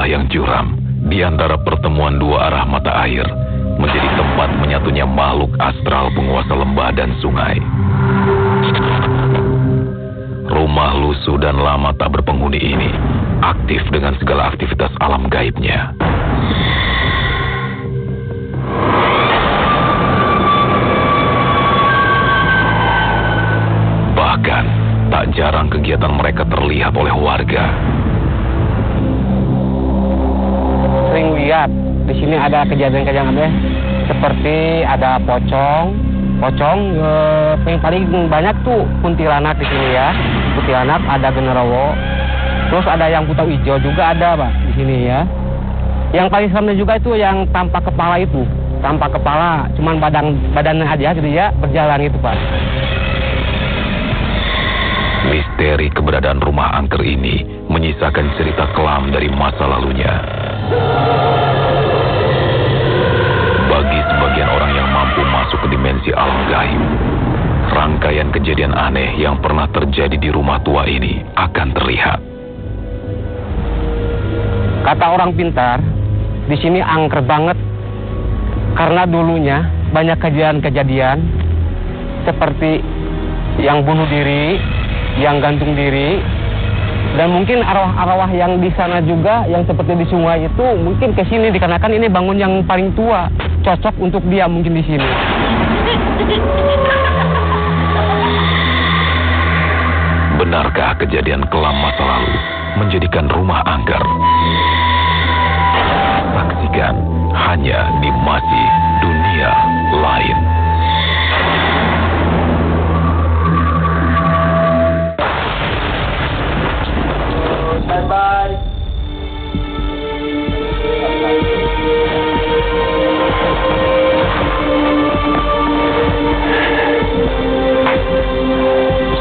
inilah yang curam di antara pertemuan dua arah mata air, menjadi tempat menyatunya makhluk astral penguasa lembah dan sungai. Rumah lusuh dan lama tak berpenghuni ini aktif dengan segala aktivitas alam gaibnya. Bahkan tak jarang kegiatan mereka terlihat oleh warga. Sering lihat di sini ada kejadian-kejadian aneh, seperti ada pocong yang paling banyak tuh kuntilanak di sini ya. Kuntilanak, ada genderuwo, terus ada yang buta hijau juga ada Pak di sini ya. Yang paling seremnya juga itu yang tanpa kepala itu, tanpa kepala, cuman badannya aja gitu ya, berjalan gitu Pak. Misteri keberadaan rumah angker ini menyisakan cerita kelam dari masa lalunya. Bagi sebagian orang yang mampu masuk ke dimensi alam gaib, rangkaian kejadian aneh yang pernah terjadi di rumah tua ini akan terlihat. Kata orang pintar, di sini angker banget karena dulunya banyak kejadian-kejadian seperti yang bunuh diri, yang gantung diri, dan mungkin arwah-arwah yang di sana juga yang seperti di sungai itu mungkin ke sini dikarenakan ini bangun yang paling tua, cocok untuk dia mungkin di sini. Benarkah kejadian kelam masa lalu menjadikan rumah angker? Saksikan hanya di Masih Dunia Lain. Bye-bye.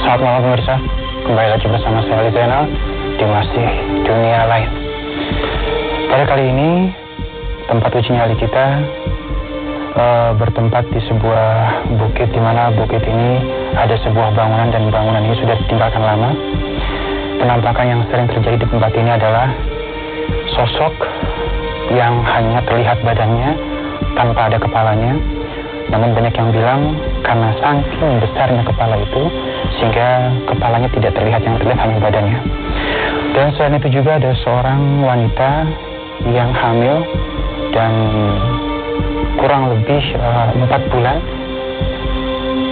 Selamat malam pemirsa, kembali lagi bersama saya Ali Zainal di Masih Dunia Lain. Pada kali ini tempat uji nyali kita bertempat di sebuah bukit, di mana bukit ini ada sebuah bangunan dan bangunan ini sudah ditinggalkan lama. Penampakan yang sering terjadi di tempat ini adalah sosok yang hanya terlihat badannya tanpa ada kepalanya. Namun banyak yang bilang karena saking besarnya kepala itu sehingga kepalanya tidak terlihat, yang terlihat hanya badannya. Dan selain itu juga ada seorang wanita yang hamil dan kurang lebih 4 bulan,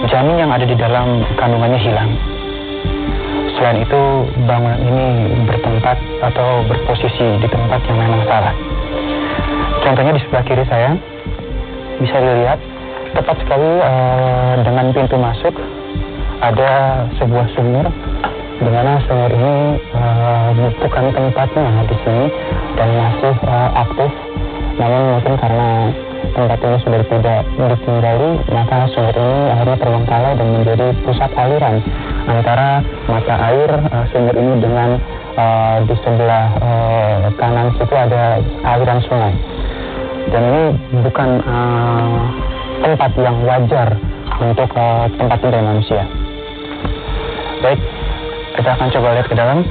janin yang ada di dalam kandungannya hilang. Selain itu, bangunan ini bertempat atau berposisi di tempat yang memang salah. Contohnya di sebelah kiri saya, bisa dilihat tepat sekali dengan pintu masuk ada sebuah sumur, di mana sumur ini bukan tempatnya di sini dan masih aktif. Namun mungkin karena tempat ini sudah tidak ditinggali, maka sumur ini akhirnya terbengkalai dan menjadi pusat aliran antara mata air sumur ini dengan di sebelah kanan situ ada aliran sungai. Dan ini bukan tempat yang wajar untuk tempat tinggal manusia. Baik, kita akan coba lihat ke dalam.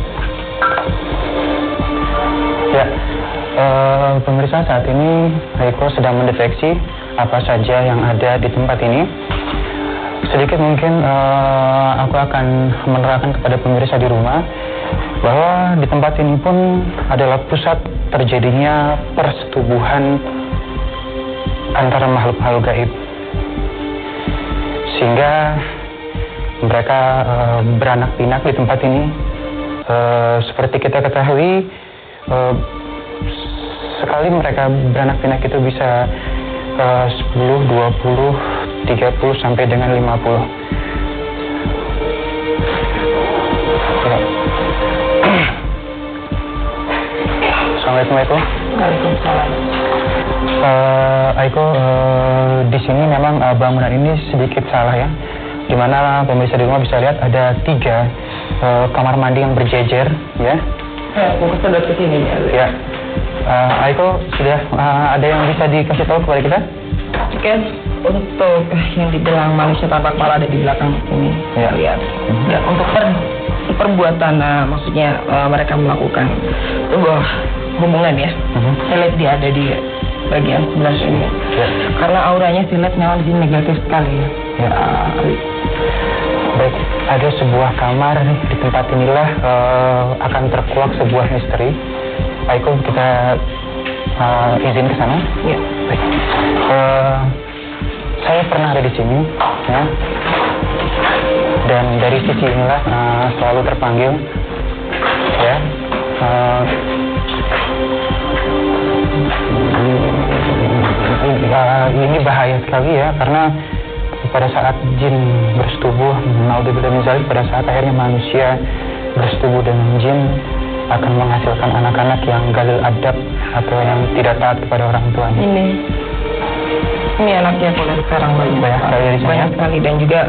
Ya, pemirsa, saat ini Haiko sedang mendeteksi apa saja yang ada di tempat ini. Sedikit mungkin aku akan menerangkan kepada pemirsa di rumah bahwa di tempat ini pun adalah pusat terjadinya persetubuhan antara makhluk-makhluk gaib, sehingga mereka beranak pinak di tempat ini. Seperti kita ketahui, sekali mereka beranak pinak itu bisa 10, 20, 30 sampai dengan 50. Ya. Assalamualaikum. Waalaikumsalam. Aiko, di sini memang bangunan ini sedikit salah ya. Di mana pemirsa di rumah bisa lihat ada 3 kamar mandi yang berjejer, ya. Aku sudah ke sini ya. Ya. Aiko, sudah ada yang bisa dikasih tahu kepada kita? Oke, untuk yang dibilang manusia tanpa kepala ada di belakang sini, ya. Lihat. Ya, untuk perbuatan, maksudnya mereka melakukan sebuah hubungan ya. Saya lihat dia ada di bagian sebelah sini. Ya. Karena auranya saya lihat memang di sini negatif sekali ya. Ya. Baik, ada sebuah kamar di tempat inilah akan terkuak sebuah misteri. Aiko, kita izin ke sana. Ya. Baik. Saya pernah ada di sini, ya. Dan dari sisi inilah selalu terpanggil, ya. Ini bahaya sekali ya, karena pada saat jin bersetubuh, naudzubillah min dzalik, pada saat akhirnya manusia bersetubuh dengan jin akan menghasilkan anak-anak yang galil adab atau yang tidak taat kepada orang tuanya. Ini anaknya boleh sekarang Banyak sekali dari sana. banyak sekali, dan juga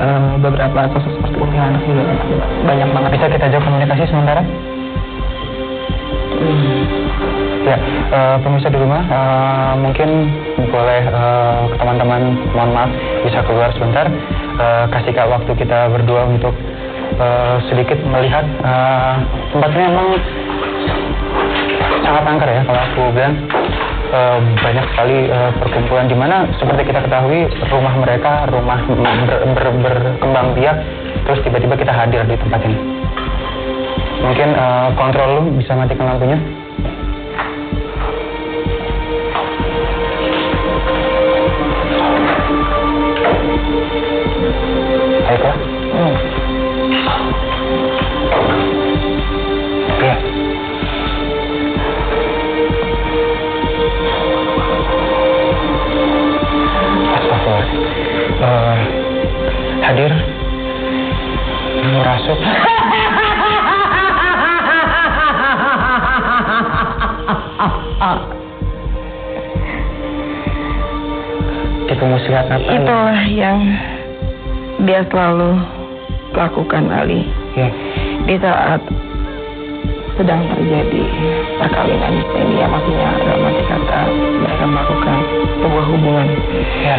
beberapa kasus seperti ini anak juga banyak banget. Bisa kita jawab komunikasi sementara? Ya, pemirsa di rumah, mungkin boleh ke teman-teman, mohon maaf, bisa keluar sebentar. Kasih waktu kita berdua untuk sedikit melihat tempatnya. Memang sangat angker ya, kalau aku bilang. Banyak sekali perkumpulan di mana seperti kita ketahui rumah mereka berkembang biak, terus tiba-tiba kita hadir di tempat ini. Mungkin kontrol lu bisa matikan lampunya. Ayo. Iya. Hadir, merasuk. Tipu muslihat apa? Itulah yang dia selalu lakukan, Ali. Ya. Di saat sedang terjadi perkawinan ini, ya maksudnya dalam arti kata mereka melakukan sebuah hubungan. Ya,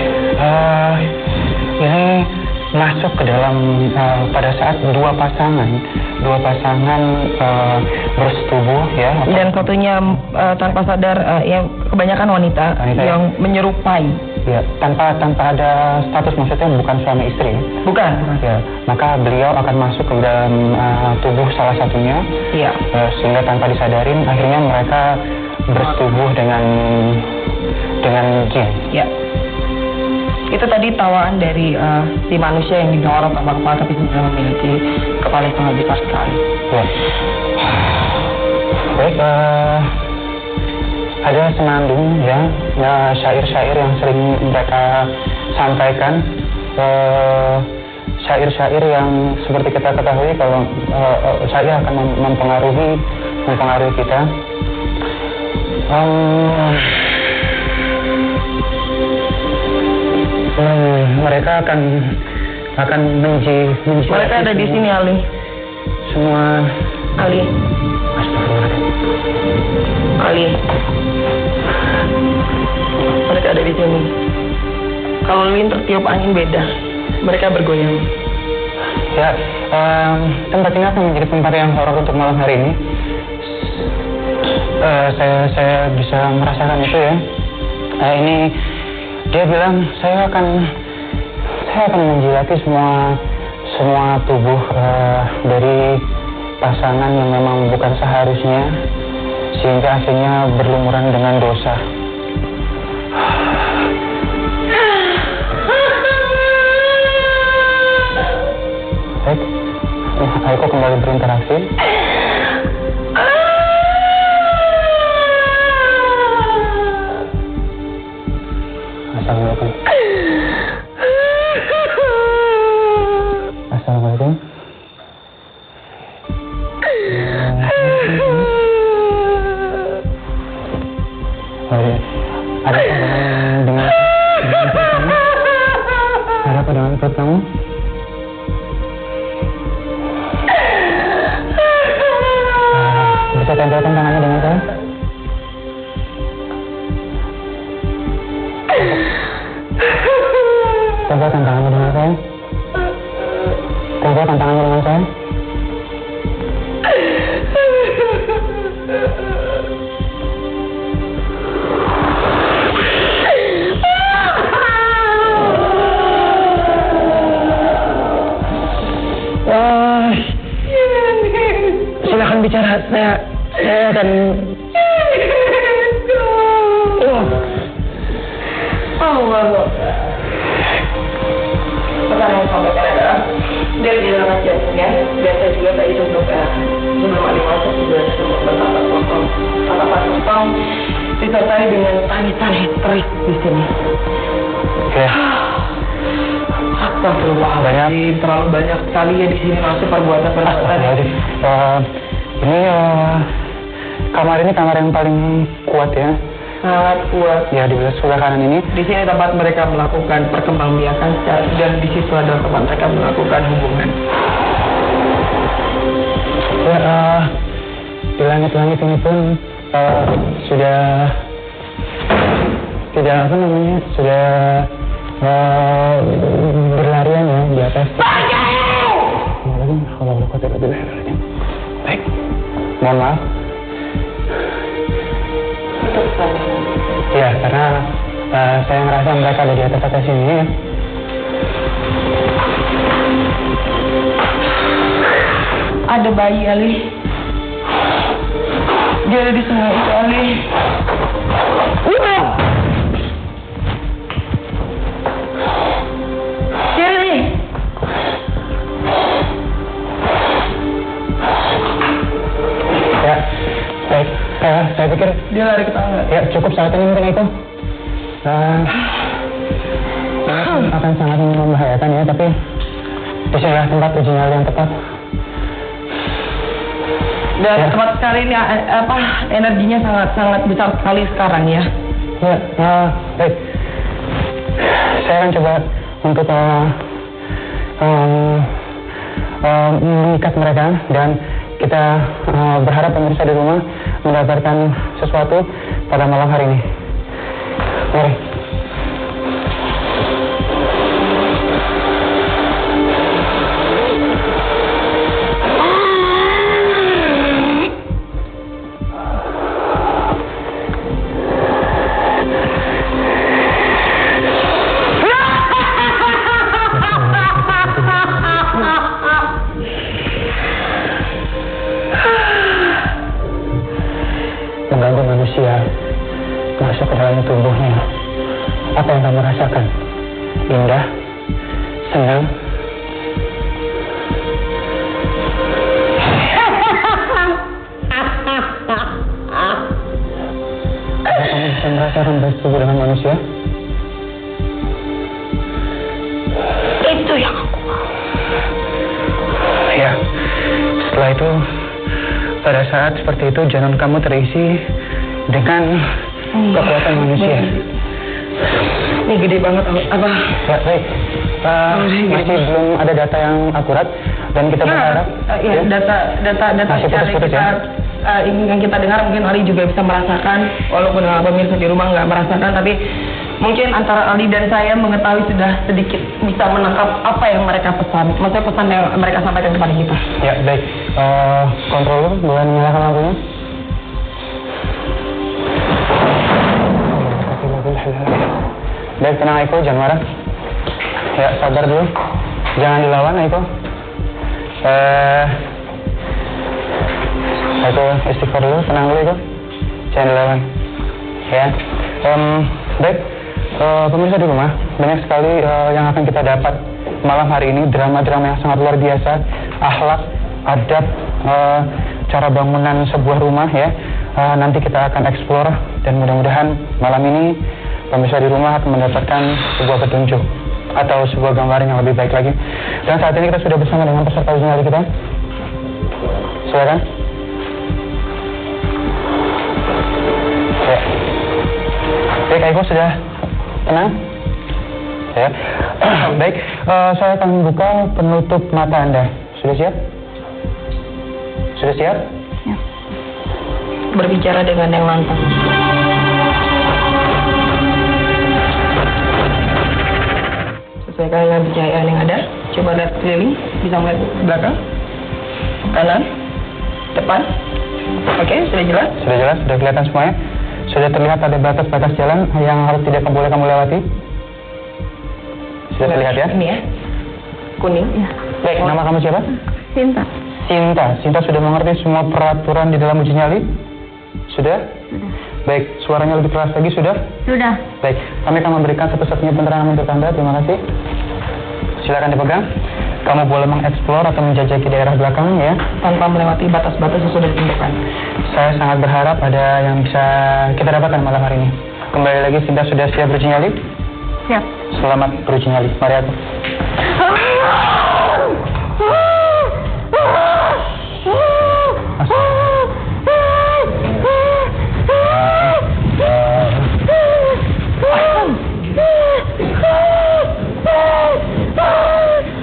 ini masuk ke dalam pada saat dua pasangan bersetubuh ya. Dan satunya tanpa sadar, yang kebanyakan wanita yang menyerupai. Ya, tanpa ada status, maksudnya bukan suami istri. Bukan. Ya, maka beliau akan masuk ke dalam tubuh salah satunya. Iya. Sehingga tanpa disadarin akhirnya mereka bersetubuh dengan jin. Ya. Itu tadi tawaan dari si manusia yang didorong tanpa kepala tapi sebenarnya memiliki kepala yang sangat besar sekali. Ya. Baik, ada senandung ya, syair-syair yang sering mereka sampaikan, syair-syair yang seperti kita ketahui kalau syair akan mempengaruhi kita. Mereka akan menji. Mereka ada di sini, Ali. Semua. Ali. Astagfirullahaladzim. Ali. Mereka ada di sini. Kalau lilin tertiup angin beda. Mereka bergoyang. Ya, tempat ini akan menjadi tempat yang horor untuk malam hari ini. Saya bisa merasakan itu ya. Ini dia bilang saya akan menjilati semua tubuh dari pasangan yang memang bukan seharusnya, sehingga akhirnya berlumuran dengan dosa. Baik, Aiko kembali berinteraksi. Assalamualaikum. Assalamualaikum. Ada apa dengan perut kamu? Bisa tempelkan tangannya dengan saya? Tempelkan tangannya dengan saya. Tempelkan tangannya dengan saya. Saya akan... Pertama yang sampaikan adalah dia di dalam jantungnya. Biasa juga tadi sebelum Ali masuk juga sempat tatapan kosong disertai dengan tangisan histeris di sini. Oke. Astagfirullahaladzim, terlalu banyak sekali ya di sini masuk perbuatan-perbuatan. Ini kamar ini kamar yang paling kuat ya. Sangat kuat. Ya, di sebelah kanan ini. Di sini tempat mereka melakukan perkembangbiakan secara, dan di situ adalah tempat mereka melakukan hubungan. Ya, di langit-langit ini pun sudah tidak apa namanya, sudah berlarian ya di atas. Baik, mohon maaf. Ya, karena saya ngerasa mereka ada di atas sini ya. Ada bayi, Ali. Dia ada di sungai itu, Ali. Sini. Ya, baik. Saya pikir Dia lari ke tangga. ya cukup saat ini mungkin itu. Akan sangat membahayakan ya, tapi disinilah tempat uji nyali yang tepat. Dan Ya. tepat sekali ini energinya sangat besar sekali sekarang ya. Ya, baik. Saya akan coba untuk mengikat mereka dan kita berharap pemirsa di rumah mendapatkan sesuatu pada malam hari ini. Mari. Mengganggu manusia masuk ke dalam tubuhnya. Apa yang kamu rasakan? Indah? Senang? Apa kamu bisa merasakan bersetubuh dengan manusia? Itu yang aku mau. Ya, setelah itu pada saat seperti itu janin kamu terisi dengan kekuatan manusia. Ini gede banget apa? Ya, baik. Masih belum ada data yang akurat dan kita berharap ya, data masih secara putus-putus kita ya. yang kita dengar mungkin Ali juga bisa merasakan, walaupun pemirsa di rumah nggak merasakan, tapi mungkin antara Ali dan saya mengetahui sudah sedikit bisa menangkap apa yang mereka pesan, maksudnya pesan yang mereka sampaikan kepada kita. Ya, baik. Controller, boleh menyalakan lampunya? Baik, tenang Aiko, jangan marah. Ya, sabar dulu. Jangan dilawan, Aiko. Aiko, istighfar dulu, tenang dulu, Aiko. Jangan dilawan. Ya. Baik, pemirsa di rumah, banyak sekali yang akan kita dapat malam hari ini. Drama-drama yang sangat luar biasa. Akhlak, adab, cara bangunan sebuah rumah ya. Nanti kita akan eksplor dan mudah-mudahan malam ini pemirsa di rumah akan mendapatkan sebuah petunjuk atau sebuah gambaran yang lebih baik lagi. Dan saat ini kita sudah bersama dengan peserta uji nyali kita. Silakan. Ya. Baik, Aiko sudah tenang? Ya. Baik, saya akan buka penutup mata Anda. Sudah siap? Sudah siap? Ya. Berbicara dengan yang lantang. Sesuaikan dengan pencahayaan yang ada. Coba lihat keliling, bisa melihat belakang, kanan, depan. Oke, sudah jelas? Sudah jelas, sudah kelihatan semuanya. Sudah terlihat ada batas-batas jalan yang harus tidak boleh kamu lewati. Sudah terlihat ya? Ini ya, kuning. Ya. Baik, nama kamu siapa? Sinta. Sinta sudah mengerti semua peraturan di dalam uji nyali? Sudah? Baik, suaranya lebih keras lagi sudah? Sudah. Baik, kami akan memberikan satu-satunya penerangan untuk Anda. Terima kasih. Silakan dipegang. Kamu boleh mengeksplor atau menjajaki daerah belakang ya, tanpa melewati batas-batas yang sudah ditentukan. Saya sangat berharap ada yang bisa kita dapatkan malam hari ini. Kembali lagi, Sinta sudah siap beruji nyali? Siap. Selamat beruji nyali. Mari aku.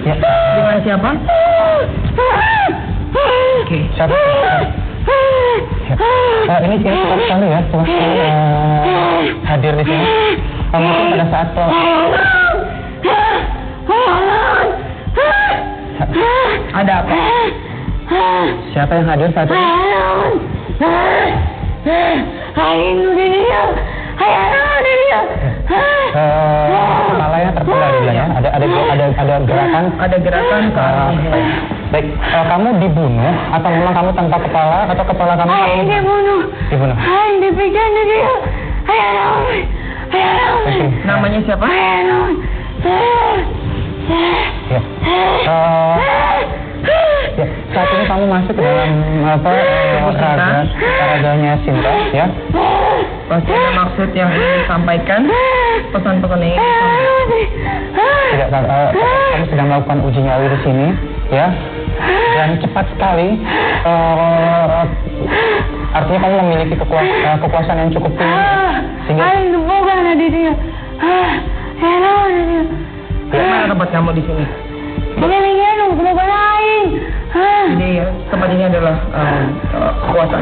Ya. Dengan siapa? Oke. Siapa? Ya. Ini cepat sekali ya, cepat sekali hadir di sini. Mungkin pada saat ada apa? siapa yang hadir saat ini? Kepalanya terpendam ya. Ada gerakan. Ada gerakan ke arah Baik, kamu dibunuh atau memang kamu tanpa kepala atau kepala kamu? Dibunuh. Dibunuh. Dipikir dia. namanya siapa? Ya. Ya, saat ini kamu masuk ke dalam raganya Sinta, ya? Pasti ada maksud yang ingin disampaikan, pesan-pesan yang ingin disampaikan. Tidak, kamu sedang melakukan uji nyali di sini, ya? Dan cepat sekali. Artinya kamu memiliki kekuasaan yang cukup tinggi, sehingga. Bukan ada dia. Mana tempat kamu di sini? Jadi tempat ini adalah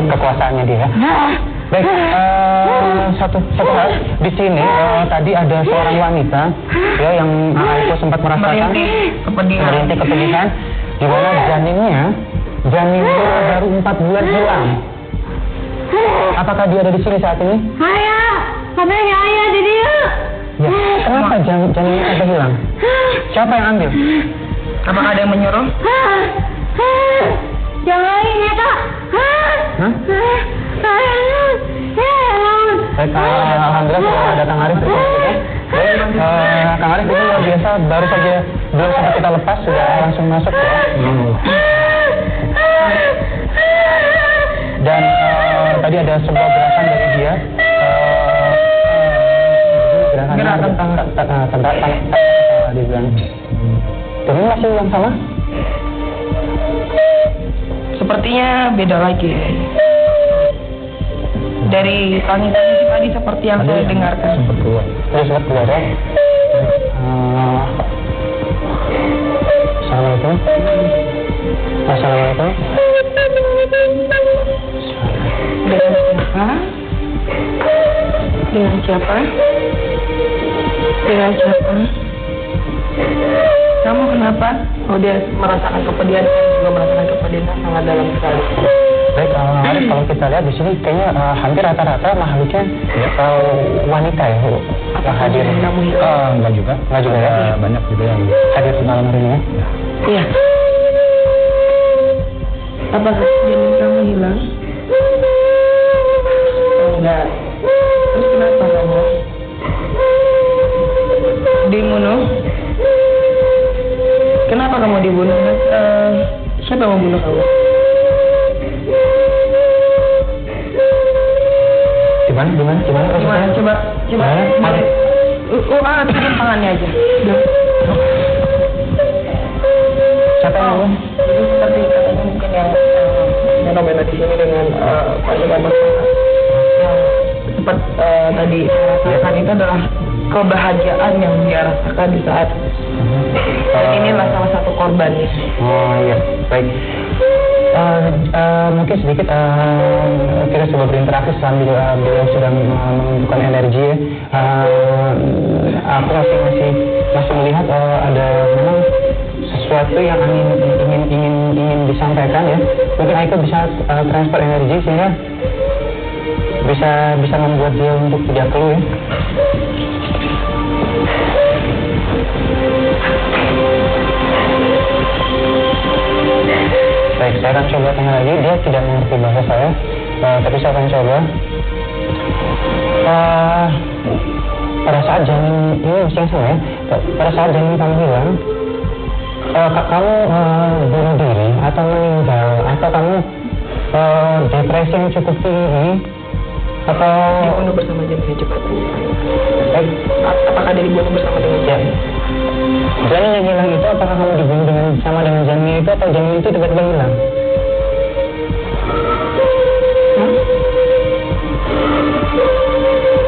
kekuasaannya dia. Baik, satu hal di sini tadi ada seorang wanita ya yang aku sempat merasakan merintih kepedihan di mana janinnya baru 4 bulan hilang. Apakah dia ada di sini saat ini? Katanya ayah di dia. Ya, kenapa janinnya sampai hilang? Siapa yang ambil? Apakah ada yang menyuruh? Yang lain ya kak. Hah? Baik, alhamdulillah sudah datang Arif. Baik, Kang Arif ini luar biasa, baru saja belum sempat kita lepas sudah langsung masuk ya. Dan tadi ada sebuah gerakan dari dia. Gerakan tentang dia bilang. Ini masih yang sama? Sepertinya beda lagi. Dari tangis-tangis tadi seperti yang saya dengarkan. Sempat keluar ya. Assalamualaikum. Assalamualaikum. Dengan siapa? Dengan siapa? Dengan siapa? Kamu kenapa? Oh, dia merasakan kepedihan, saya juga merasakan kepedihan yang sangat dalam sekali. Baik, kalau kita lihat di sini kayaknya hampir rata-rata makhluknya wanita ya yang hadir. Enggak juga ya. Banyak juga yang hadir malam hari ini ya. Iya. Apakah janin kamu hilang? Enggak. Terus kenapa kamu dibunuh? Kenapa kamu dibunuh? Siapa yang membunuh kamu? Gimana? Coba. Cukup tangannya aja. Siapa yang membunuh? Jadi seperti katanya mungkin yang fenomena di sini dengan pandangan masalah yang seperti tadi saya rasakan itu adalah kebahagiaan yang dia rasakan di saat dan inilah salah satu korbannya. Oh iya, baik. Mungkin sedikit kita coba berinteraksi sambil beliau sedang menunjukkan energi ya. Aku masih melihat ada memang sesuatu yang ingin disampaikan ya. Mungkin Aiko bisa transfer energi sehingga bisa membuat dia untuk tidak keluh ya. Baik, saya akan coba tanya lagi. Dia tidak mengerti bahasa saya, tapi saya akan coba. Pada saat janin ini masih yang sama ya. Pada saat janin kamu hilang, kamu bunuh diri atau meninggal atau kamu depresi yang cukup tinggi atau Dibunuh bersama janinnya cepat. baik, Apakah dia dibunuh bersama dengan ya. janin? Janin yang hilang itu apakah kamu dibunuh sama dengan janin itu atau janin itu tiba-tiba hilang?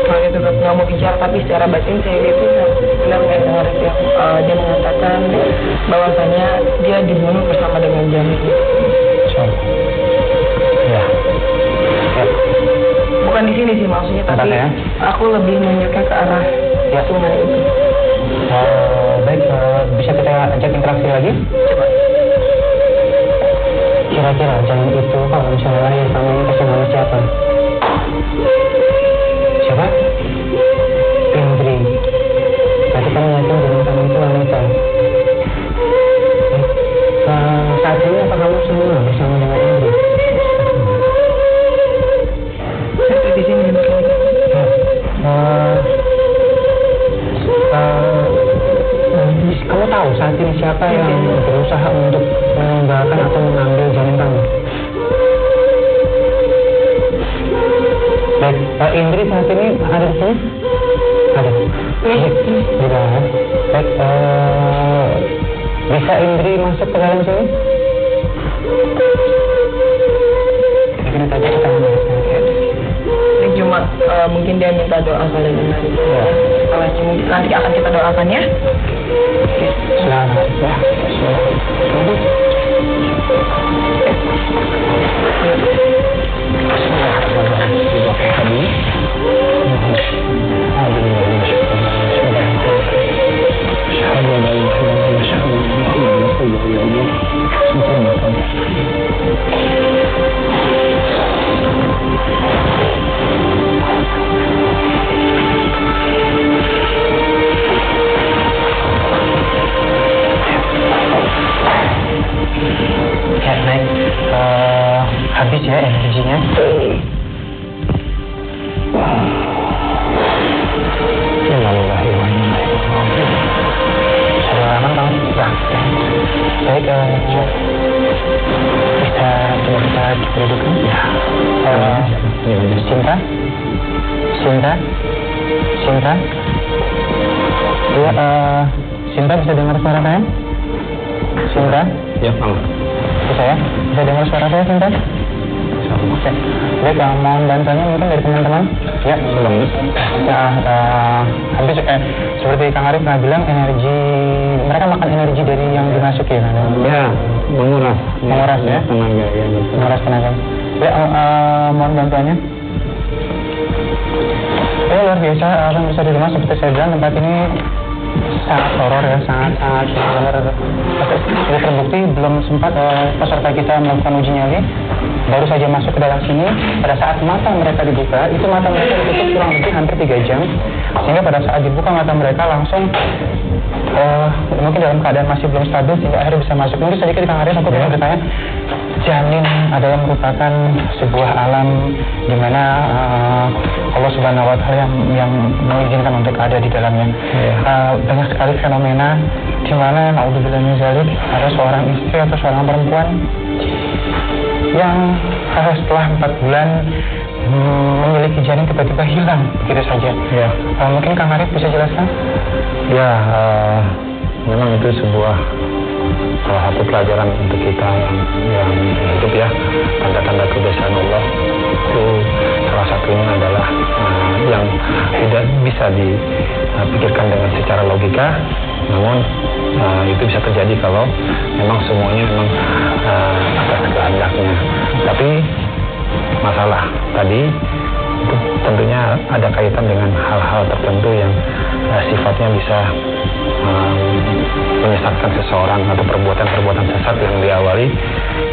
Kalau itu nggak mau bicara, tapi secara batin saya lihat itu benar nggak dengar ya. Dia mengatakan bahwasanya dia dibunuh bersama dengan janin. So, ya. Bukan di sini sih maksudnya, tapi Tempatnya? aku lebih menyukai ke arah Ya. sungai itu. Baik, bisa kita ajak interaksi lagi? Coba. Kira-kira janin itu kalau misalnya lahir kamu kasih nama siapa? Siapa? Indri. Berarti kamu yakin janin kamu itu wanita? Saat ini apa kamu sama bersama dengan Indri? Itu di sini Kamu tahu saat ini siapa yang berusaha untuk meninggalkan atau mengambil janin kamu? Baik, Indri saat ini ada di sini? Ada. Di dalam. Baik, bisa Indri masuk ke dalam sini? Ini tadi kita ini cuma mungkin dia minta doa kali ini. Ya. Kalau ini nanti akan kita doakan ya. Selamat ya. Ya, naik. Habis ya energinya. Sudah aman kamu? Baik, bisa coba kita dudukkan? Ya. Sinta? Sinta? Sinta? Ya, Sinta bisa dengar suara saya? Sinta? Ya, Bang. Bisa ya? Bisa dengar suara saya, Sinta? Oke. Baik, mohon bantuannya mungkin dari teman-teman. Ya, belum. Ya, habis seperti Kang Arif pernah bilang, energi mereka makan energi dari yang dimasuki kan? Ya, menguras. Menguras ya? Tenaga ya. Menguras tenaga. Ya, mohon bantuannya. Ya, luar biasa, bisa di rumah seperti saya bilang, tempat ini sangat horor ya, sangat benar sudah terbukti. Belum sempat peserta kita melakukan uji nyali, baru saja masuk ke dalam sini. Pada saat mata mereka dibuka, itu mata mereka ditutup kurang lebih hampir 3 jam, sehingga pada saat dibuka mata mereka langsung mungkin dalam keadaan masih belum stabil sehingga akhirnya bisa masuk. Mungkin sedikit Kang Arif, aku ingin bertanya, janin adalah merupakan sebuah alam di mana Allah Subhanahu wa Ta'ala yang mengizinkan untuk ada di dalamnya. Banyak sekali fenomena di mana naudzubillah min dzalik, ada seorang istri atau seorang perempuan yang setelah 4 bulan memiliki janin tiba-tiba hilang begitu saja. Ya. Mungkin Kang Arif bisa jelaskan? Ya, memang itu sebuah salah satu pelajaran untuk kita yang hidup ya. Tanda-tanda kebesaran Allah itu salah satunya adalah yang tidak bisa dipikirkan dengan secara logika, namun itu bisa terjadi kalau memang semuanya memang atas kehendaknya. Tapi masalah tadi itu tentunya ada kaitan dengan hal-hal tertentu yang sifatnya bisa menyesatkan seseorang atau perbuatan-perbuatan sesat yang diawali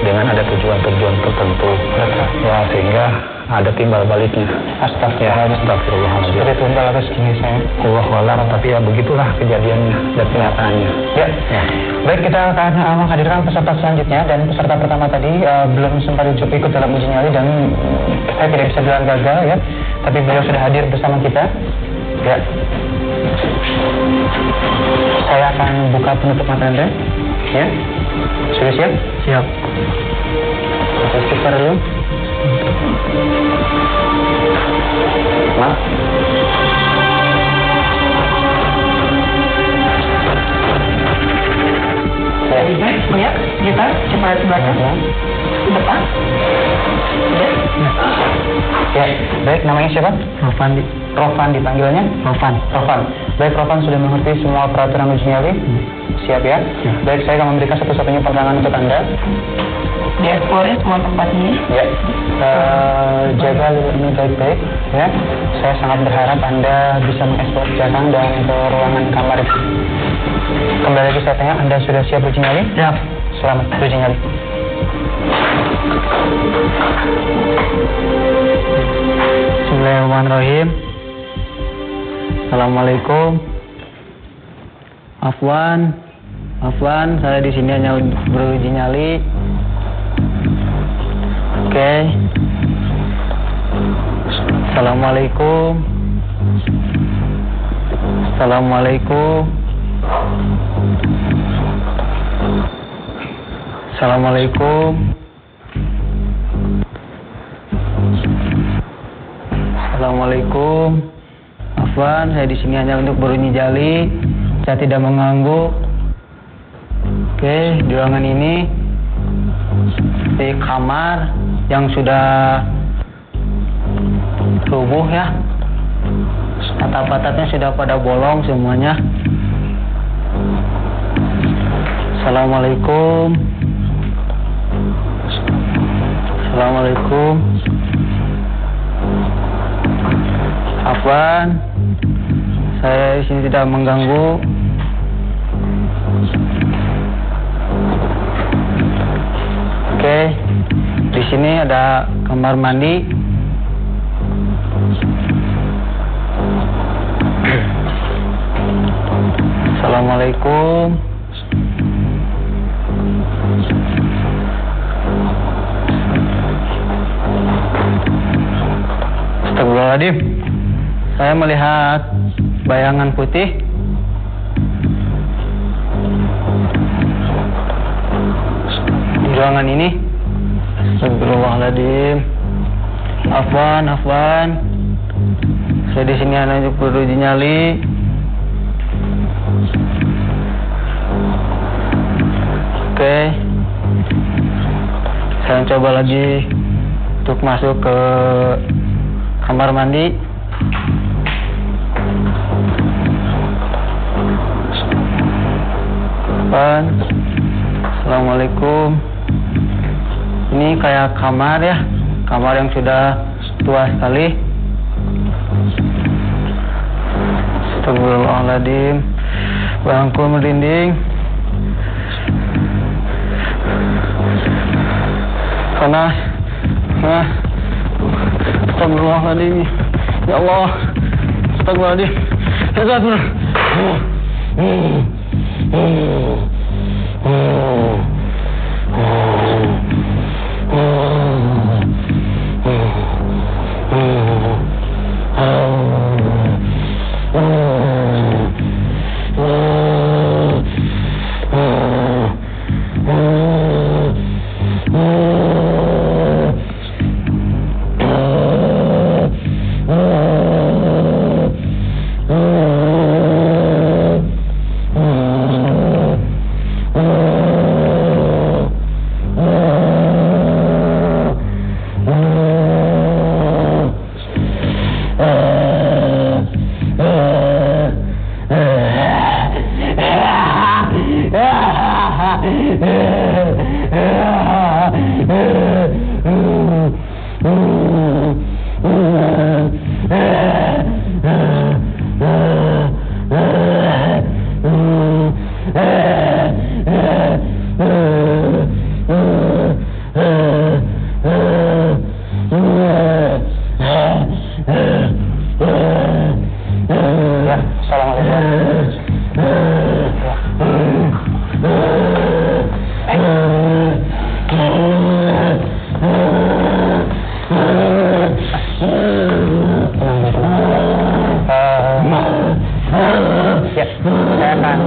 dengan ada tujuan-tujuan tertentu, ya, sehingga ada timbal baliknya. Astagfirullahaladzim. Seperti tumbal atau segini saya. Wallahualam, tapi ya begitulah kejadiannya dan kenyataannya. Ya. Baik, kita akan menghadirkan peserta selanjutnya, dan peserta pertama tadi belum sempat ikut dalam uji nyali dan saya tidak bisa bilang gagal ya, tapi beliau sudah hadir bersama kita. Ya. Saya akan buka penutup mata Anda. Ya. Sudah siap? Siap. Kita istighfar dulu. Maaf. Baik, lihat kita coba ke belakang, ke depan. Ya, baik, namanya siapa? Rofan dipanggilnya? Rofan. Baik, Rofan sudah mengerti semua peraturan uji nyali? Siap ya? Baik, saya akan memberikan satu-satunya penerangan untuk Anda. Dieksplore semua tempat ini. Ya, jaga ini baik-baik ya. Saya sangat berharap Anda bisa mengeksplor belakang dan ke ruangan kamar. Kembali lagi saya tanya, Anda sudah siap uji nyali? Siap. Selamat uji nyali. Bismillahirrahmanirrahim. Assalamualaikum. Afwan, saya di sini hanya untuk beruji nyali. Oke. Assalamualaikum. Assalamualaikum. Assalamualaikum. Assalamualaikum. Afwan, saya di sini hanya untuk beruji nyali. Saya tidak mengganggu. Oke, di ruangan ini di kamar yang sudah rubuh ya. Atap-atapnya sudah pada bolong semuanya. Assalamualaikum. Assalamualaikum. Afwan, saya di sini tidak mengganggu. Oke, di sini ada kamar mandi. Assalamualaikum. Astagfirullahaladzim. Saya melihat bayangan putih. Di ruangan ini. Astagfirullahaladzim. Afwan. Saya di sini hanya untuk beruji nyali. Oke. Saya coba lagi untuk masuk ke kamar mandi. Assalamualaikum. Ini kayak kamar ya, kamar yang sudah tua sekali. Astagfirullahaladzim. Bangku merinding. Panas. Astagfirullahaladzim. Ya Allah. Astagfirullahaladzim.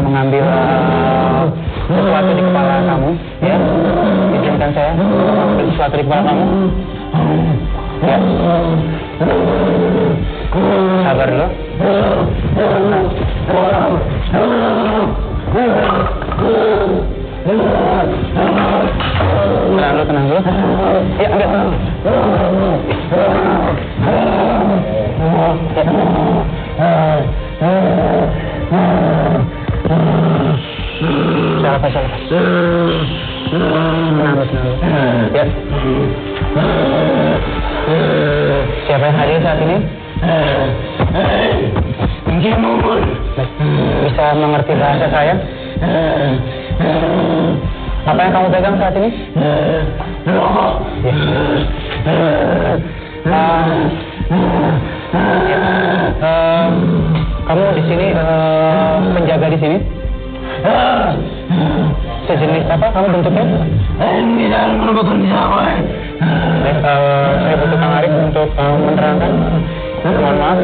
mengambil sesuatu di kepala kamu, ya. Izinkan saya mengambil sesuatu di kepala kamu. Ya. Sabar dulu. Tenang dulu. Ya, ambil. Lepas. Tenang dulu. Ya. Siapa yang hadir saat ini? Bisa mengerti bahasa saya? Apa yang kamu pegang saat ini? Kamu di sini penjaga di sini? Sejenis apa kamu bentuknya? Saya butuh Kang Arif untuk menerangkan. Mohon maaf.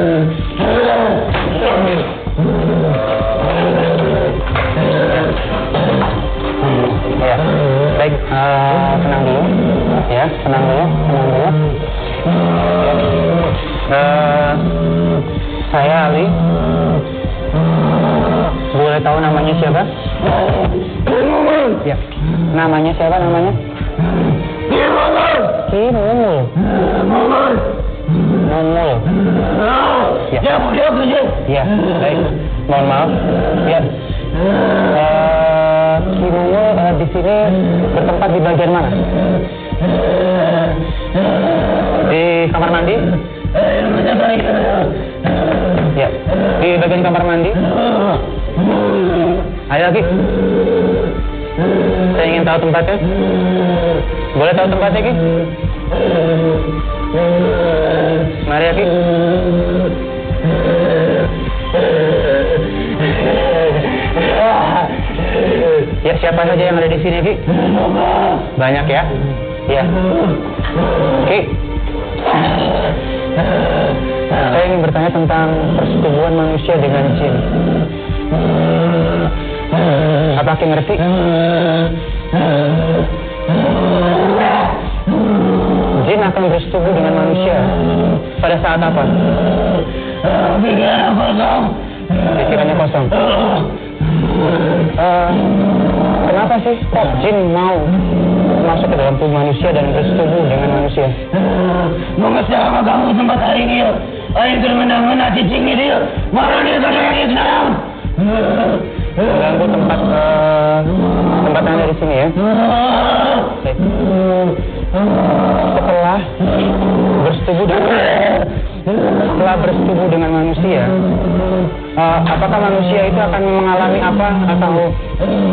Ya, baik. Tenang dulu. Ya, tenang dulu. Saya Ali. Boleh tahu namanya siapa? Ya. Namanya siapa namanya? Mumul. Ya, baik. Mohon maaf. Ya. Mumul di sini bertempat di bagian mana? Di kamar mandi? Ya, di bagian kamar mandi. Ayo lagi. Saya ingin tahu tempatnya. Boleh tahu tempatnya, Ki? Mari, Ki. Ya, siapa saja yang ada di sini, Ki? Banyak ya? Ya. Ki. Saya ingin bertanya tentang persetubuhan manusia dengan jin. Apa Ki ngerti? Jin akan bersetubuh dengan manusia pada saat apa? Pikirannya kosong. Kenapa sih kok jin mau masuk ke dalam tubuh manusia dan bersetubuh dengan manusia? Mengesahkan kamu tempat hari ini. Ayo termenang-menang cicing ini. Marah dia sekarang. Mengganggu tempat Anda di sini ya. Setelah bersetubuh dengan manusia, apakah manusia itu akan mengalami apa atau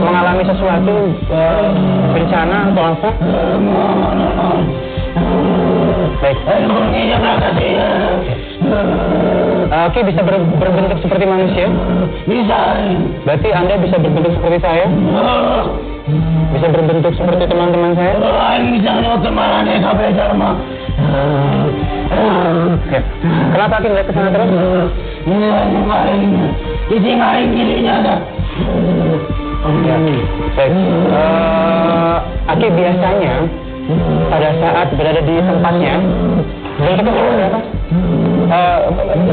mengalami sesuatu bencana atau apa? Baik. Oke, bisa berbentuk seperti manusia? Bisa. Berarti Anda bisa berbentuk seperti saya? Bisa berbentuk seperti teman-teman saya? Misalnya kemarin sampai sama. Ya. Kenapa Ki nggak kesana terus? Ini main dirinya ada. Ya. Baik. Aki biasanya pada saat berada di tempatnya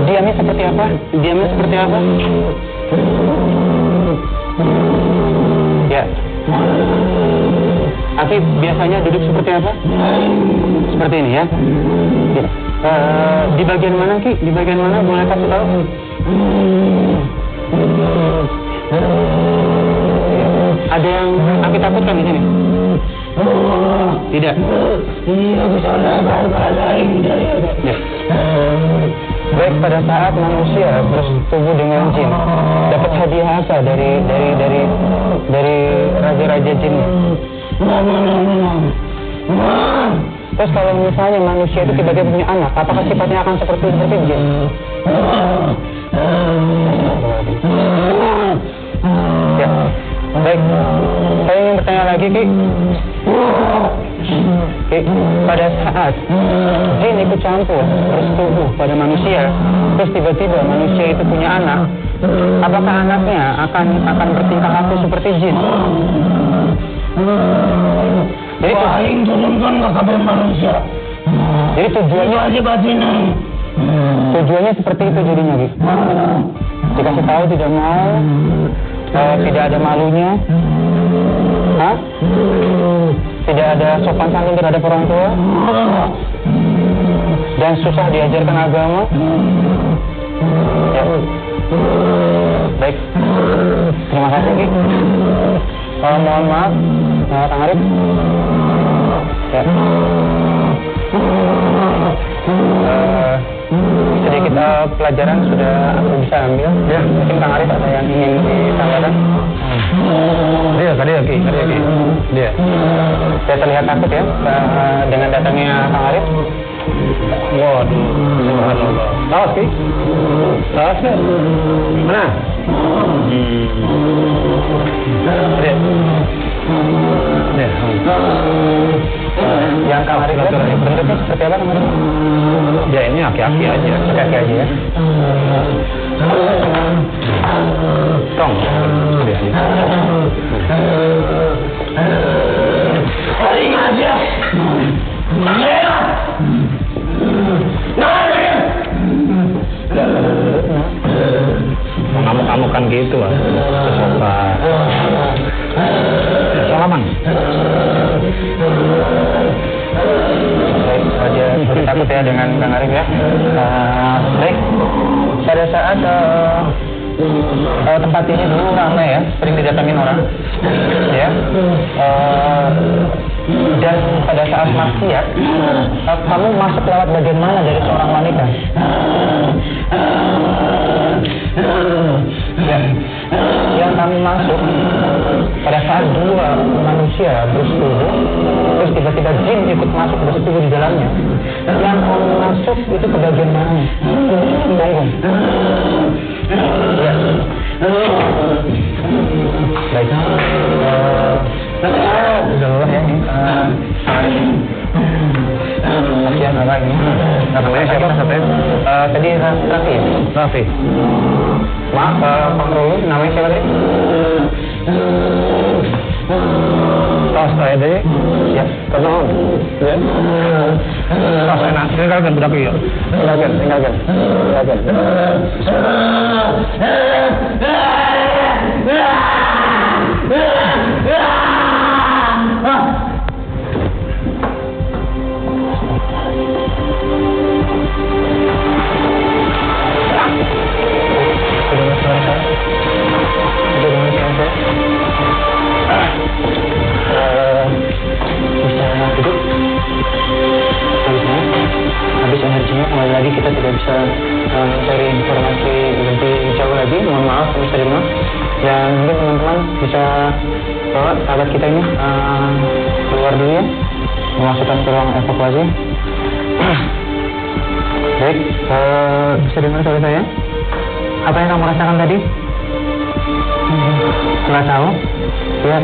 bentuknya seperti apa? Diamnya seperti apa? Ya. Aki biasanya duduk seperti apa? Seperti ini ya. Ya. Di bagian mana Ki? Di bagian mana? Boleh kasih tahu? Ya. Ada yang Aki takutkan di sini? Tidak. Ya. Baik, pada saat manusia bersetubuh dengan jin, dapat hadiah apa dari raja-raja jin? Terus kalau misalnya manusia itu tiba-tiba punya anak, apakah sifatnya akan seperti jin? Ya. Baik, saya ingin bertanya lagi, Ki. Pada saat jin ikut campur bersetubuh pada manusia, terus tiba-tiba manusia itu punya anak, apakah anaknya akan bertingkah laku seperti jin? Jadi aing turunkan ke kabeh manusia. Jadi tujuannya seperti itu jadinya, Ki. Dikasih tahu tidak mau, tidak ada malunya, tidak ada sopan santun terhadap orang tua, dan susah diajarkan agama. Ya. Baik, terima kasih, Ki. Mohon maaf, Kang Arif. Ya. Sedikit pelajaran sudah aku bisa ambil. Ya, mungkin Kang Arif ada yang ingin ditambahkan? Dia, Ki. Dia. Saya terlihat takut ya dengan datangnya Kang Arif. Waduh, subhanallah. Awas, Ki. Awas, Ki. Mana? Dia. Yang Kang Arif bentuknya seperti apa, Kang Arif? Ya, ini aki-aki aja. Aki-aki aja ya. Tong. Paling aja. Ngamuk-ngamuk kan gitu lah. Kesopan. Salaman. Baik, dia takut ya dengan Kang Arif ya. Baik, pada saat tempat ini dulu ramai ya, sering didatangin orang, ya. Dan pada saat maksiat, kamu masuk lewat bagian mana dari seorang wanita? Ya, yang kami masuk pada saat dua manusia bersetubuh, terus tiba-tiba jin ikut masuk bersetubuh di dalamnya. Yang kami masuk itu ke bagian mana? Punggung. Ya. Baik. Udah lelah ya ini. Kasihan apa ini? Namanya siapa katanya? Tadi Raffi. Raffi. Maaf, Pak Rulu, namanya siapa tadi? Tos saya deh. Ya, kenal. Ya. Tos enak. Tinggalkan budak ya. Tinggalkan. Bisa duduk. Habis energinya kembali lagi kita tidak bisa mencari informasi lebih jauh lagi. Mohon maaf kami terima. Dan mungkin teman-teman bisa bawa sahabat kita ini keluar dulu ya, memasukkan ke ruang evakuasi. Baik, bisa dengar suara saya? Apa yang kamu rasakan tadi? Nggak tahu. Ya,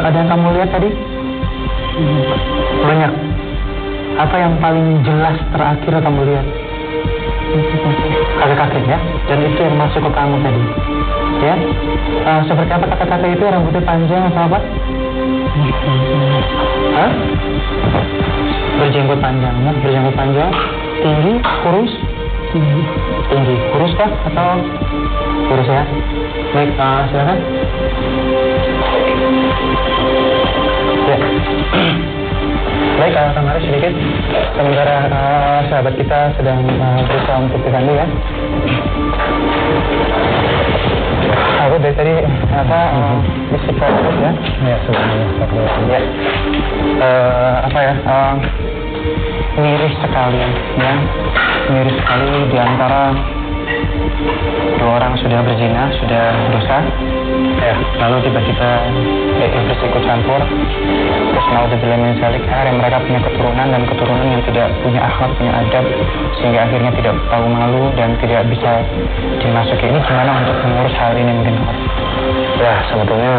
ada yang kamu lihat tadi? Banyak. Apa yang paling jelas terakhir kamu lihat? Kakek-kakek ya, dan itu yang masuk ke kamu tadi. Ya, seperti apa kakek-kakek itu? Rambutnya panjang atau apa? Hah? Berjenggot panjang ya, berjenggot panjang. Tinggi, kurus? Tinggi, kurus kah atau kurus ya? Baik, silakan. Ya. Baik, Kang Arif sedikit. Sementara sahabat kita sedang berusaha untuk diganti ya. Aku dari tadi istighfar ya. Ya, sebenarnya. Ya. Miris sekali ya. Miris sekali di antara dua orang sudah berzina, sudah dosa. Ya, lalu tiba-tiba iblis ikut campur. Terus naudzubillah min dzalik, akhirnya mereka punya keturunan dan keturunan yang tidak punya akhlak, punya adab, sehingga akhirnya tidak tahu malu dan tidak bisa dimasuki. Ini gimana untuk mengurus hal ini mungkin? Ya, sebetulnya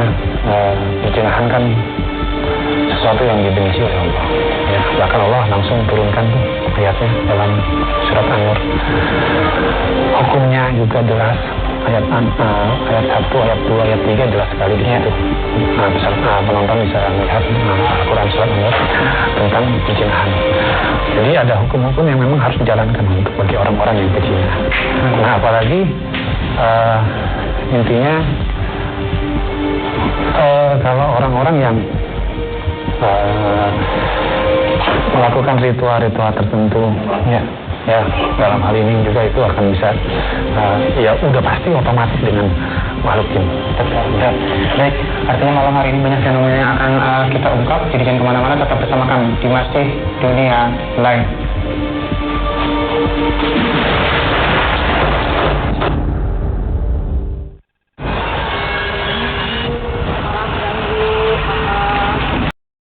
perzinahan kan sesuatu yang dibenci oleh Allah. Ya, bahkan Allah langsung turunkan tuh ayatnya dalam surat An-Nur. Hukumnya juga jelas, ayat 1, ayat 2, ayat 3 jelas sekali di situ. Penonton bisa melihat Al-Quran Surat An-Nur tentang perjinahan. Jadi ada hukum-hukum yang memang harus dijalankan untuk bagi orang-orang yang pezina. Nah, apalagi intinya kalau orang-orang yang melakukan ritual-ritual tertentu, ya dalam hal ini juga itu akan bisa ya udah pasti otomatis dengan makhluk jin. Ya. Baik, artinya malam hari ini banyak fenomena yang akan kita ungkap. Jadi jangan kemana-mana, tetap bersama kami di Masjid Dunia Live.